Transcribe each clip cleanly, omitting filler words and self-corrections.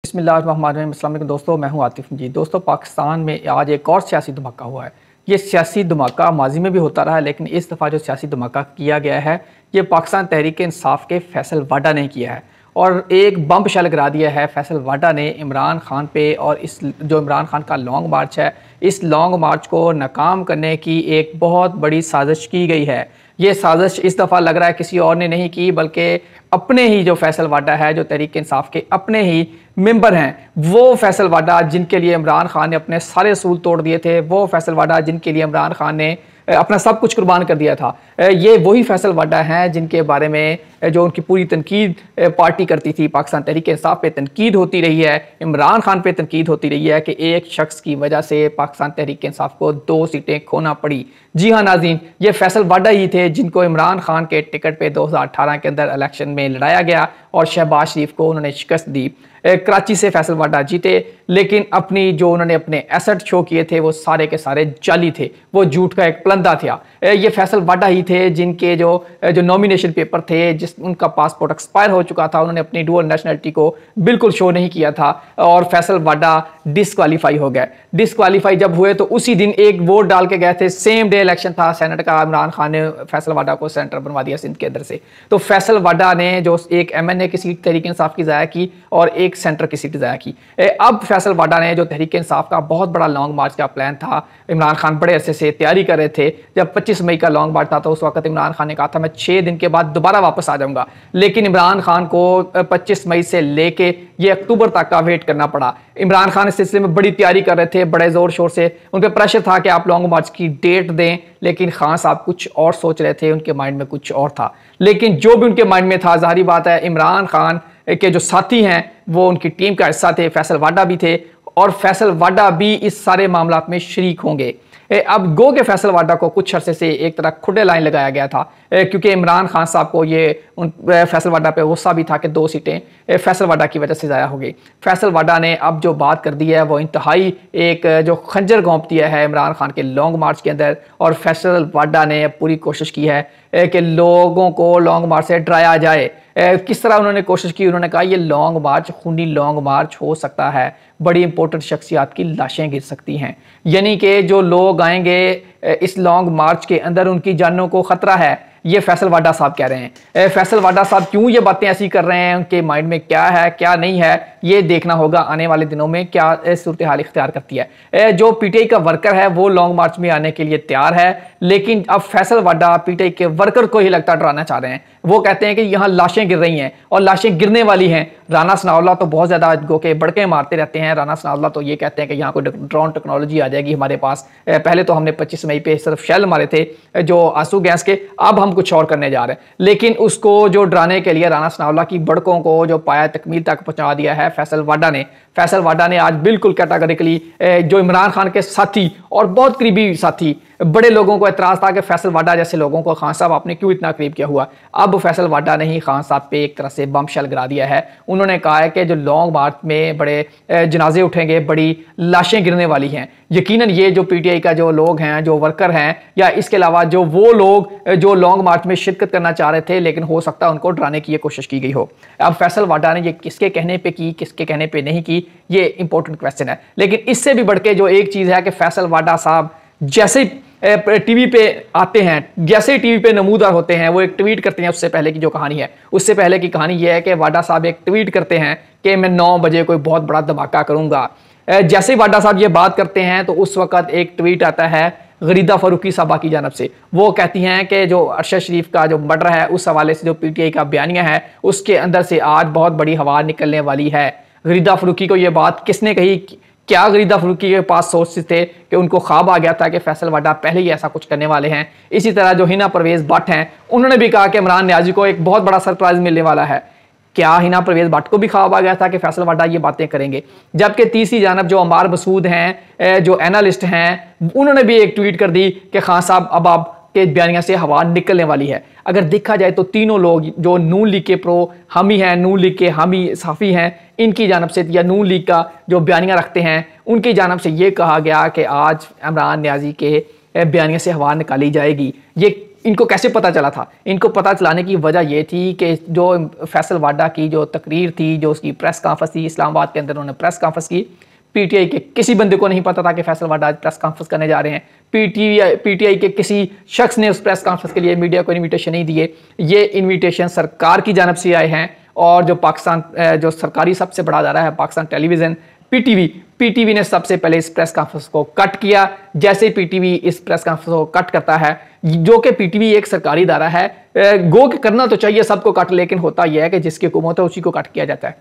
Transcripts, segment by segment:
बिस्मिल्लाहिर्रहमानिर्रहीम। अस्सलाम वालेकुम दोस्तों, मैं हूं आतिफ जी। दोस्तों, पाकिस्तान में आज एक और सियासी धमाका हुआ है। ये सियासी धमाका माजी में भी होता रहा है, लेकिन इस दफ़ा जो सियासी धमाका किया गया है ये पाकिस्तान तहरीक इंसाफ के फैसल वाडा ने किया है और एक बम शल गिरा दिया है फैसल वाडा ने इमरान खान पे। और इस जो इमरान खान का लॉन्ग मार्च है, इस लॉन्ग मार्च को नाकाम करने की एक बहुत बड़ी साजिश की गई है। ये साजिश इस दफ़ा लग रहा है किसी और ने नहीं की, बल्कि अपने ही जो फैसल वाडा है, जो तहरीक इंसाफ के अपने ही मेंबर हैं, वो फैसल वाडा जिनके लिए इमरान खान ने अपने सारे असूल तोड़ दिए थे, वो फैसल वाडा जिनके लिए इमरान खान ने अपना सब कुछ कुर्बान कर दिया था, ये वही फैसल वाडा हैं जिनके बारे में जो उनकी पूरी तनकीद पार्टी करती थी। पाकिस्तान तहरीक इंसाफ पे तनकीद होती रही है, इमरान खान पे तनकीद होती रही है कि एक शख्स की वजह से पाकिस्तान तहरीक इंसाफ को 2 सीटें खोना पड़ी। जी हाँ नाज़रीन, ये फैसल वाडा ही थे जिनको इमरान खान के टिकट पे 2018 के अंदर इलेक्शन में लड़ाया गया और शहबाज शरीफ को उन्होंने शिकस्त दी। कराची से फैसल वाडा जीते, लेकिन अपनी जो उन्होंने अपने एसेट शो किए थे वो सारे के सारे जाली थे, वो झूठ का एक प्लंदा था। ये फैसल वाडा ही थे जिनके जो नॉमिनेशन पेपर थे, जिस उनका पासपोर्ट एक्सपायर हो चुका था, उन्होंने अपनी डुअल नेशनलिटी को बिल्कुल शो नहीं किया था और फैसल वाडा डिसक्वालीफाई हो गए। डिसक्वालीफाई जब हुए तो उसी दिन एक वोट डाल के गए थे, सेम डे इलेक्शन था सेनेट का, इमरान खान ने फैसल वाडा को सेनेटर बनवा दिया सिंध के अंदर से। तो फैसल वाडा ने जो एक MNA की सीट तहरीक इंसाफ की ज़ाया की और एक सेंटर की सीट ज़ाया की। अब फैसल वाडा ने जो तहरीक इंसाफ का बहुत बड़ा लॉन्ग मार्च का प्लान था, इमरान खान बड़े अरसे से तैयारी कर रहे थे। जब 25 मई का लॉन्ग मार्च था तो उस वक्त इमरान खान ने कहा था मैं 6 दिन के बाद दोबारा वापस आ जाऊंगा, लेकिन इमरान खान को 25 मई से लेके ये अक्टूबर तक का वेट करना पड़ा। इमरान खान इस सिलसिले में बड़ी तैयारी कर रहे थे, बड़े जोर शोर से, उन पर प्रेशर था कि आप लॉन्ग मार्च की डेट दें, लेकिन खान साहब कुछ और सोच रहे थे, उनके माइंड में कुछ और था। लेकिन जो भी उनके माइंड में था, जाहिर बात है इमरान खान के जो साथी हैं वो उनकी टीम का हिस्सा थे, फैसल वाडा भी थे और फैसल वाडा भी इस सारे मामला में शरीक होंगे। अब गो के फैसल वाडा को कुछ अरसे से एक तरह खुले लाइन लगाया गया था, क्योंकि इमरान खान साहब को ये फैसल वाडा पे गुस्सा भी था कि 2 सीटें फैसल वाडा की वजह से ज़ाया हो गई। फैसल वाडा ने अब जो बात कर दी है वो इंतहाई एक जो खंजर घोंप दिया है इमरान खान के लॉन्ग मार्च के अंदर, और फैसल वाडा ने पूरी कोशिश की है कि लोगों को लॉन्ग मार्च से डराया जाए। किस तरह उन्होंने कोशिश की, उन्होंने कहा ये लॉन्ग मार्च खूनी लॉन्ग मार्च हो सकता है, बड़ी इंपॉर्टेंट शख्सियात की लाशें गिर सकती हैं, यानी कि जो लोग आएंगे इस लॉन्ग मार्च के अंदर उनकी जानों को खतरा है। ये फैसल वाडा साहब कह रहे हैं। फैसल वाडा साहब क्यों ये बातें ऐसी कर रहे हैं, उनके माइंड में क्या है क्या नहीं है, ये देखना होगा आने वाले दिनों में क्या सूरत हाल इख्तियार करती है। जो PTI का वर्कर है वो लॉन्ग मार्च में आने के लिए तैयार है, लेकिन अब फैसल वाडा PTI के वर्कर को ही लगता डराना चाह रहे हैं। वो कहते हैं कि यहाँ लाशें गिर रही हैं और लाशें गिरने वाली हैं। राना सनाउल्लाह तो बहुत ज़्यादा गो के बड़के मारते रहते हैं। राना सनाउल्लाह तो ये कहते हैं कि यहाँ कोई ड्रोन टेक्नोलॉजी आ जाएगी हमारे पास। पहले तो हमने 25 मई पे सिर्फ शेल मारे थे जो आंसू गैस के, अब हम कुछ और करने जा रहे हैं। लेकिन उसको जो डराने के लिए राना सनाउल्लाह की बड़कों को जो पाया तकमील तक पहुँचा दिया है फैसल वाडा ने। फैसल वाडा ने आज बिल्कुल कैटेगरिकली जो इमरान खान के साथी और बहुत करीबी साथी, बड़े लोगों को एतराज़ था कि फैसल वाडा जैसे लोगों को खान साहब आपने क्यों इतना करीब किया हुआ। अब फैसल वाडा ने ही खान साहब पे एक तरह से बम शल गिरा दिया है। उन्होंने कहा है कि जो लॉन्ग मार्च में बड़े जनाजे उठेंगे, बड़ी लाशें गिरने वाली हैं। यकीनन ये जो PTI का जो लोग हैं, जो वर्कर हैं, या इसके अलावा जो वो लोग जो लॉन्ग मार्च में शिरकत करना चाह रहे थे, लेकिन हो सकता है उनको डराने की ये कोशिश की गई हो। अब फैसल वाडा ने ये किसके कहने पे की, किसके कहने पे नहीं की, ये इंपॉर्टेंट क्वेश्चन है। लेकिन इससे भी बढ़ के जो एक चीज़ है कि फैसल वाडा साहब जैसे टीवी पे आते हैं, जैसे टीवी पे नमूदार होते हैं, वो एक ट्वीट करते हैं। उससे पहले की जो कहानी है, उससे पहले की कहानी ये है कि वाडा साहब एक ट्वीट करते हैं कि मैं 9 बजे कोई बहुत बड़ा धमाका करूंगा। जैसे ही वाडा साहब ये बात करते हैं तो उस वक्त एक ट्वीट आता है गरीदा फरूकी साहबा की जानब से। वो कहती हैं कि जो अरशद शरीफ का जो मर्डर है उस हवाले से जो PTI का बयानिया है उसके अंदर से आज बहुत बड़ी हवा निकलने वाली है। गरीदा फरूकी को ये बात किसने कही? क्या गरीदा फरूकी के पास सोर्सेस थे कि उनको ख्वाब आ गया था कि फैसल वाडा पहले ही ऐसा कुछ करने वाले हैं? इसी तरह जो हिना परवेज भट्ट हैं, उन्होंने भी कहा कि इमरान न्याजी को एक बहुत बड़ा सरप्राइज मिलने वाला है। क्या हिना परवेज भट्ट को भी ख्वाब आ गया था कि फैसल वाडा ये बातें करेंगे? जबकि तीसरी जानब जो अमार मसूद हैं, जो एनालिस्ट हैं, उन्होंने भी एक ट्वीट कर दी कि खान साहब अब आप के बयानिया से हवा निकलने वाली है। अगर देखा जाए तो तीनों लोग जो नून लीग के प्रो हामी हैं, नून लीग के हामी साफ़ी हैं, इनकी जानब से या नून लीग का जो बयानिया रखते हैं उनकी जानब से ये कहा गया कि आज इमरान न्याजी के बयानिया से हवा निकाली जाएगी। ये इनको कैसे पता चला था? इनको पता चलाने की वजह ये थी कि जो फैसल वाडा की जो तकरीर थी, जो उसकी प्रेस कॉन्फ्रेंस थी, इस्लामाबाद के अंदर उन्होंने प्रेस कॉन्फ्रेंस की। पीटीआई के किसी बंदे को नहीं पता था कि फैसल वाडा आज प्रेस कॉन्फ्रेंस करने जा रहे हैं। पीटीआई के किसी शख्स ने उस प्रेस कॉन्फ्रेंस के लिए मीडिया को इन्विटेशन नहीं दिए। ये इन्विटेशन सरकार की जानब से आए हैं और जो पाकिस्तान जो सरकारी सबसे बड़ा अदारा है पाकिस्तान टेलीविज़न पीटीवी ने सबसे पहले इस प्रेस कॉन्फ्रेंस को कट किया। जैसे ही पीटीवी इस प्रेस कॉन्फ्रेंस को कट करता है, जो कि पीटीवी एक सरकारी अदारा है, गो के करना तो चाहिए सबको कट, लेकिन होता यह है कि जिसकी हुकूमत है उसी को कट किया जाता है।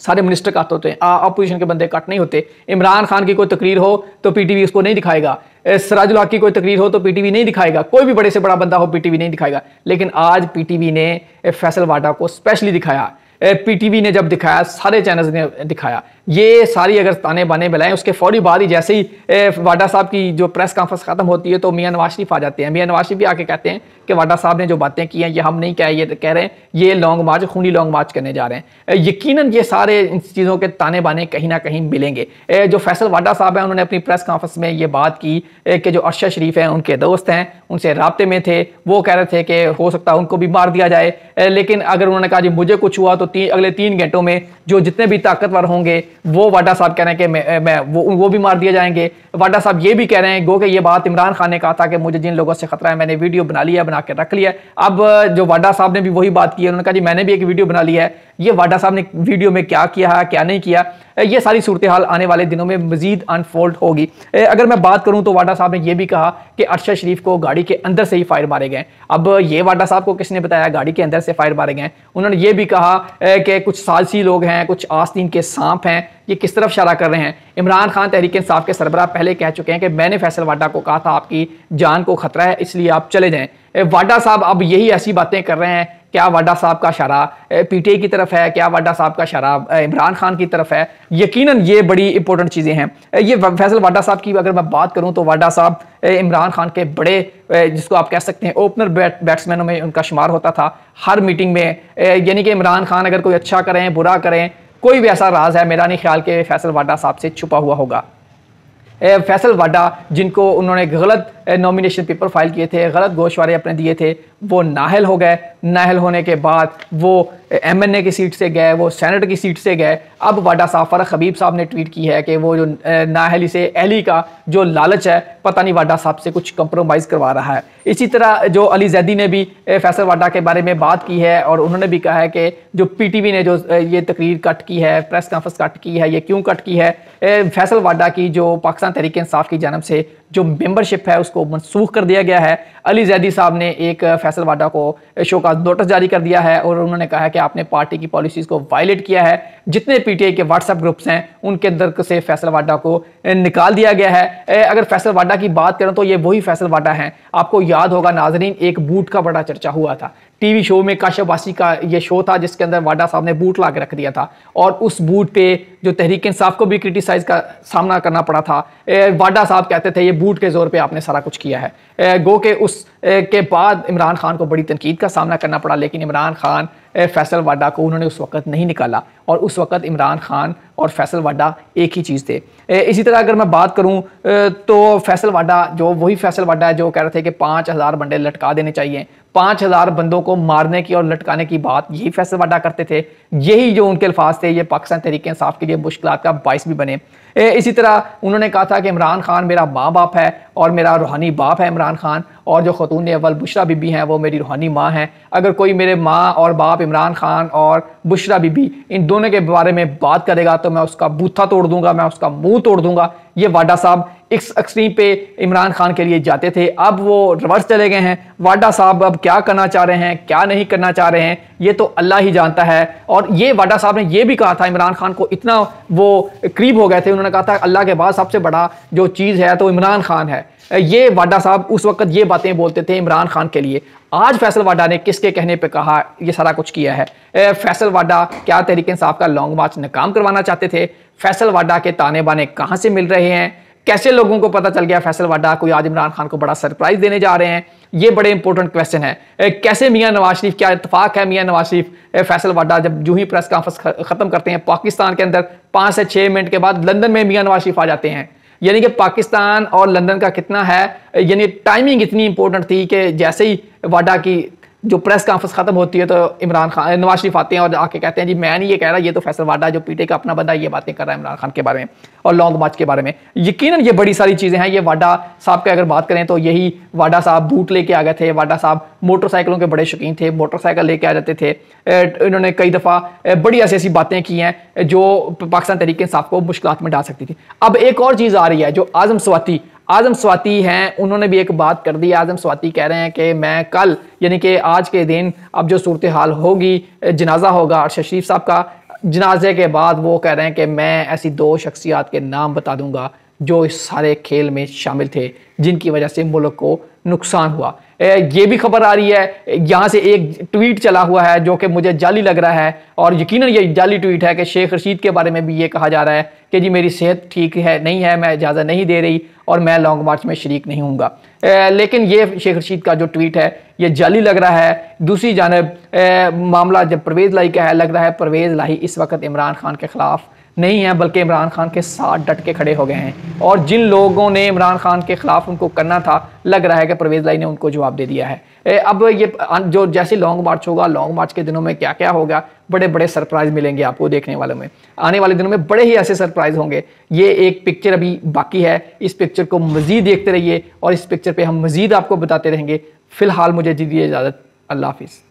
सारे मिनिस्टर कट होते हैं, अपोजिशन के बंदे कट नहीं होते। इमरान खान की कोई तकरीर हो तो पीटीवी उसको नहीं दिखाएगा, सिराजुल हक की कोई तकरीर हो तो पीटीवी नहीं दिखाएगा, कोई भी बड़े से बड़ा बंदा हो पीटीवी नहीं दिखाएगा। लेकिन आज पीटीवी ने फैसल वाडा को स्पेशली दिखाया। पीटीवी ने जब दिखाया, सारे चैनल्स ने दिखाया। ये सारी अगर ताने बाने मिलाएं, उसके फौरी बाद ही जैसे ही वाडा साहब की जो प्रेस कॉन्फ्रेंस खत्म होती है तो मियां नवाज शरीफ आ जाते हैं। मियां नवाज शरीफ भी आके कहते हैं कि वाडा साहब ने जो बातें की हैं ये हम नहीं कह रहे हैं, ये लॉन्ग मार्च, खूनी लॉन्ग मार्च करने जा रहे हैं। यकीनन ये सारे इन चीज़ों के ताने बाने कहीं ना कहीं मिलेंगे। जो फैसल वाडा साहब हैं उन्होंने अपनी प्रेस कॉन्फ्रेंस में ये बात की कि जो अरशद शरीफ हैं उनके दोस्त हैं, उनसे राब्ते में थे, वो कह रहे थे कि हो सकता है उनको भी मार दिया जाए। लेकिन अगर उन्होंने कहा जी मुझे कुछ हुआ तो अगले 3 घंटों में जो जितने भी ताकतवर होंगे वो वाडा साहब कह रहे हैं कि वो भी मार दिए जाएंगे। वाडा साहब ये भी कह रहे हैं गो कि ये बात इमरान खान ने कहा था कि मुझे जिन लोगों से खतरा है मैंने वीडियो बना लिया, बना के रख लिया। अब जो वाडा साहब ने भी वही बात की है, उन्होंने कहा जी मैंने भी एक वीडियो बना लिया है। ये वाडा साहब ने वीडियो में क्या किया है, क्या नहीं किया, ये सारी सूरत हाल आने वाले दिनों में मजीद अनफोल्ड होगी। अगर मैं बात करूं तो वाडा साहब ने यह भी कहा कि अरशद शरीफ को गाड़ी के अंदर से ही फायर मारे गए। अब ये वाडा साहब को किसने बताया गाड़ी के अंदर से फायर मारे गए? उन्होंने ये भी कहा कि कुछ सालसी लोग हैं, कुछ आस्तीन के सांप हैं, ये किस तरफ इशारा कर रहे हैं? इमरान खान तहरीक इंसाफ के सरबराह पहले कह चुके हैं कि मैंने फैसल वाडा को कहा था आपकी जान को खतरा है इसलिए आप चले जाएं। वाडा साहब अब यही ऐसी बातें कर रहे हैं। क्या वाडा साहब का इशारा पीटीआई की तरफ है? क्या वाडा साहब का इशारा इमरान खान की तरफ है? यकीनन ये बड़ी इंपॉर्टेंट चीज़ें हैं। ये फैसल वाडा साहब की अगर मैं बात करूं तो वाडा साहब इमरान खान के बड़े जिसको आप कह सकते हैं ओपनर बैट्समैनों में उनका शुमार होता था हर मीटिंग में। यानी कि इमरान खान अगर कोई अच्छा करें बुरा करें, कोई भी ऐसा राज है मेरा नहीं ख्याल के फैसल वाडा साहब से छुपा हुआ होगा। फैसल वाडा जिनको उन्होंने गलत नॉमिनेशन पेपर फाइल किए थे, गलत गोशवारे अपने दिए थे, वो नाहल हो गए। नाहल होने के बाद वो एमएनए की सीट से गए, वो सेनेट की सीट से गए। अब वाडा साहब फरख हबीब साहब ने ट्वीट की है कि वो जो नाहली से अली का जो लालच है पता नहीं वाडा साहब से कुछ कंप्रोमाइज़ करवा रहा है। इसी तरह जो अली जैदी ने भी फैसल वाडा के बारे में बात की है और उन्होंने भी कहा है कि जो पीटीवी ने जो ये तकरीर कट की है, प्रेस कॉन्फ्रेंस कट की है, ये क्यों कट की है? फैसल वाडा की जो पाकिस्तान तहरीक इंसाफ की जानब से जो मेंबरशिप है उसको मनसूख कर दिया गया है। अली जैदी साहब ने एक फैसल वाडा को शो का नोटिस जारी कर दिया है और उन्होंने कहा है कि आपने पार्टी की पॉलिसीज़ को वायलेट किया है। जितने पीटीआई के व्हाट्सएप ग्रुप्स हैं उनके अंदर से फैसल वाडा को निकाल दिया गया है। अगर फैसल वाडा की बात करें तो ये वही फैसल वाडा हैं। आपको याद होगा नाजरीन, एक बूट का बड़ा चर्चा हुआ था टीवी शो में, काशिफ वासी का ये शो था जिसके अंदर वाडा साहब ने बूट ला के रख दिया था और उस बूट पे जो तहरीक इंसाफ को भी क्रिटिसाइज का सामना करना पड़ा था। वाडा साहब कहते थे ये बूट के जोर पे आपने सारा कुछ किया है। गो के उस के बाद इमरान खान को बड़ी तनकीद का सामना करना पड़ा, लेकिन इमरान खान फैसल वाडा को उन्होंने उस वक्त नहीं निकाला और उस वक्त इमरान खान और फैसल वाडा एक ही चीज़ थे। इसी तरह अगर मैं बात करूं तो फैसल वाडा जो वही फैसल वाडा है जो कह रहे थे कि 5000 बंदे लटका देने चाहिए। 5000 बंदों को मारने की और लटकाने की बात यही फैसल वाडा करते थे। यही जो उनके अल्फाज थे ये पाकिस्तान तहरीक इंसाफ के लिए मुश्किलात का बाइस भी बने। इसी तरह उन्होंने कहा था कि इमरान खान मेरा माँ बाप है और मेरा रूहानी बाप है इमरान खान, और जो खतून अव्वल बुशरा बीबी हैं वो मेरी रूहानी माँ हैं। अगर कोई मेरे माँ और बाप इमरान खान और बुशरा बीबी इन दोनों के बारे में बात करेगा तो मैं उसका बूथा तोड़ दूंगा, मैं उसका मुंह तोड़ दूंगा। ये वाडा साहब इस एक्सट्रीम पे इमरान खान के लिए जाते थे, अब वो रिवर्स चले गए हैं। वाडा साहब अब क्या करना चाह रहे हैं, क्या नहीं करना चाह रहे हैं, ये तो अल्लाह ही जानता है। और ये वाडा साहब ने ये भी कहा था, इमरान खान को इतना वो करीब हो गए थे, उन्होंने कहा था अल्लाह के बाद सबसे बड़ा जो चीज़ है तो इमरान खान है। ये वाडा साहब उस वक्त ये बातें बोलते थे इमरान खान के लिए। आज फैसल वाडा ने किसके कहने पे कहा ये सारा कुछ किया है? फैसल वाडा क्या तहरीक इंसाफ का लॉन्ग मार्च नाकाम करवाना चाहते थे? फैसल वाडा के ताने बाने कहाँ से मिल रहे हैं? कैसे लोगों को पता चल गया फैसल वाडा कोई आज इमरान खान को बड़ा सरप्राइज देने जा रहे हैं? ये बड़े इंपॉर्टेंट क्वेश्चन है। कैसे मियां नवाज शरीफ, क्या इत्तेफाक है मियां नवाज शरीफ फैसल वाडा जब जूं ही प्रेस कॉन्फ्रेंस खत्म करते हैं पाकिस्तान के अंदर 5 से 6 मिनट के बाद लंदन में मियां नवाज शरीफ आ जाते हैं। यानी कि पाकिस्तान और लंदन का कितना है, यानी टाइमिंग इतनी इंपॉर्टेंट थी कि जैसे ही वाडा की जो प्रेस कॉन्फ्रेंस खत्म होती है तो इमरान खान, नवाज शरीफ आते हैं और आके कहते हैं जी मैं नहीं ये कह रहा, ये तो फैसल वाडा जो पीटे का अपना बंदा ये बातें कर रहा है इमरान खान के बारे में और लॉन्ग मार्च के बारे में। यकीनन ये बड़ी सारी चीज़ें हैं। ये वाडा साहब की अगर बात करें तो यही वाडा साहब बूट लेके आ गए थे। वाडा साहब मोटरसाइकिलों के बड़े शौकीन थे, मोटरसाइकिल लेके आ जाते थे। इन्होंने कई दफ़ा बड़ी ऐसी ऐसी बातें की हैं जो पाकिस्तान तहरीक इंसाफ को मुश्किलात में डाल सकती थी। अब एक और चीज़ आ रही है जो आज़म स्वाति हैं, उन्होंने भी एक बात कर दी। आज़म स्वाति कह रहे हैं कि मैं कल यानी कि आज के दिन अब जो सूरत हाल होगी, जनाजा होगा अरशद शरीफ साहब का, जनाजे के बाद वो कह रहे हैं कि मैं ऐसी 2 शख्सियात के नाम बता दूंगा जो इस सारे खेल में शामिल थे जिनकी वजह से मुल्क को नुकसान हुआ। ये भी खबर आ रही है, यहाँ से एक ट्वीट चला हुआ है जो कि मुझे जाली लग रहा है और यकीनन ये जाली ट्वीट है कि शेख रशीद के बारे में भी ये कहा जा रहा है कि जी मेरी सेहत ठीक है नहीं है, मैं इजाज़त नहीं दे रही और मैं लॉन्ग मार्च में शरीक नहीं हूँगा। लेकिन ये शेख रशीद का जो ट्वीट है ये जाली लग रहा है। दूसरी जानब मामला जब परवेज़ लाई का है, लग रहा है परवेज़ लाई इस वक्त इमरान खान के ख़िलाफ़ नहीं है बल्कि इमरान खान के साथ डट के खड़े हो गए हैं और जिन लोगों ने इमरान खान के खिलाफ उनको करना था, लग रहा है कि परवेज़ लाई ने उनको जवाब दे दिया है। अब ये जो जैसे लॉन्ग मार्च होगा, लॉन्ग मार्च के दिनों में क्या क्या होगा, बड़े बड़े सरप्राइज मिलेंगे आपको देखने वालों में। आने वाले दिनों में बड़े ही ऐसे सरप्राइज होंगे। ये एक पिक्चर अभी बाकी है, इस पिक्चर को मज़ीद देखते रहिए और इस पिक्चर पर हम मज़ीद आपको बताते रहेंगे। फ़िलहाल मुझे दीजिए इजाज़त, अल्लाह हाफिज़।